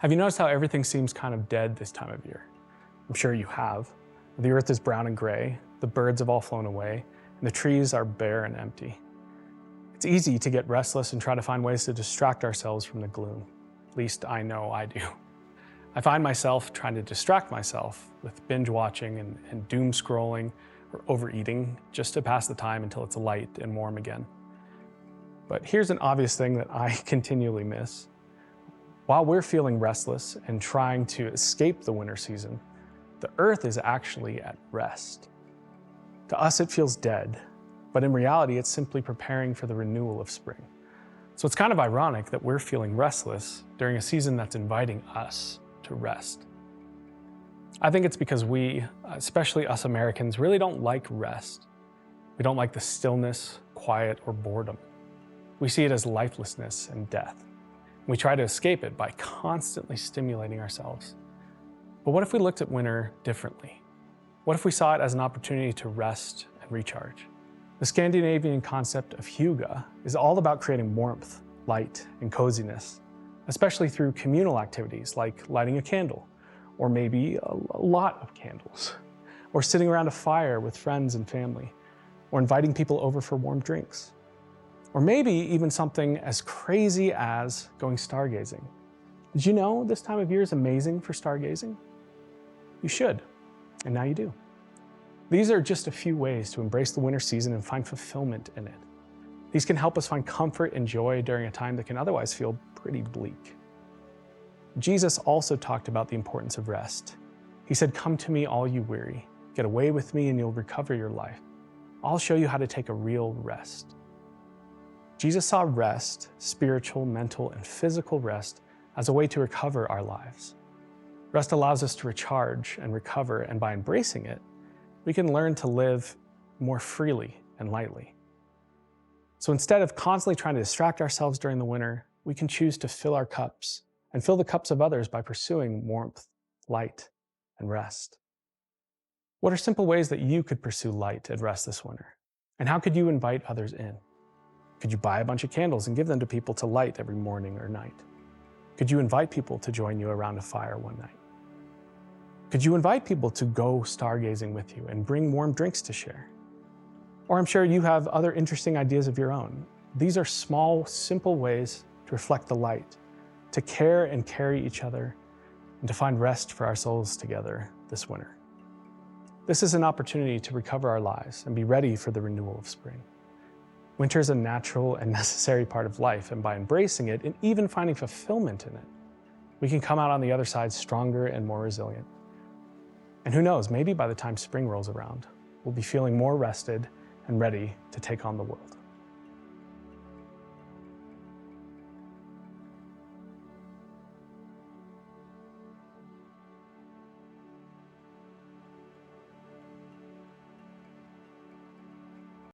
Have you noticed how everything seems kind of dead this time of year? I'm sure you have. The earth is brown and gray, the birds have all flown away, and the trees are bare and empty. It's easy to get restless and try to find ways to distract ourselves from the gloom. At least I know I do. I find myself trying to distract myself with binge watching and doom scrolling or overeating just to pass the time until it's light and warm again. But here's an obvious thing that I continually miss. While we're feeling restless and trying to escape the winter season, the earth is actually at rest. To us, it feels dead, but in reality, it's simply preparing for the renewal of spring. So it's kind of ironic that we're feeling restless during a season that's inviting us to rest. I think it's because we, especially us Americans, really don't like rest. We don't like the stillness, quiet, or boredom. We see it as lifelessness and death. We try to escape it by constantly stimulating ourselves. But what if we looked at winter differently? What if we saw it as an opportunity to rest and recharge? The Scandinavian concept of Hygge is all about creating warmth, light, and coziness, especially through communal activities like lighting a candle, or maybe a lot of candles, or sitting around a fire with friends and family, or inviting people over for warm drinks. Or maybe even something as crazy as going stargazing. Did you know this time of year is amazing for stargazing? You should, and now you do. These are just a few ways to embrace the winter season and find fulfillment in it. These can help us find comfort and joy during a time that can otherwise feel pretty bleak. Jesus also talked about the importance of rest. He said, "Come to me, all you weary. Get away with me and you'll recover your life. I'll show you how to take a real rest." Jesus saw rest, spiritual, mental, and physical rest, as a way to recover our lives. Rest allows us to recharge and recover, and by embracing it, we can learn to live more freely and lightly. So instead of constantly trying to distract ourselves during the winter, we can choose to fill our cups and fill the cups of others by pursuing warmth, light, and rest. What are simple ways that you could pursue light and rest this winter? And how could you invite others in? Could you buy a bunch of candles and give them to people to light every morning or night? Could you invite people to join you around a fire one night? Could you invite people to go stargazing with you and bring warm drinks to share? Or I'm sure you have other interesting ideas of your own. These are small, simple ways to reflect the light, to care and carry each other, and to find rest for our souls together this winter. This is an opportunity to recover our lives and be ready for the renewal of spring. Winter is a natural and necessary part of life, and by embracing it and even finding fulfillment in it, we can come out on the other side stronger and more resilient. And who knows, maybe by the time spring rolls around, we'll be feeling more rested and ready to take on the world.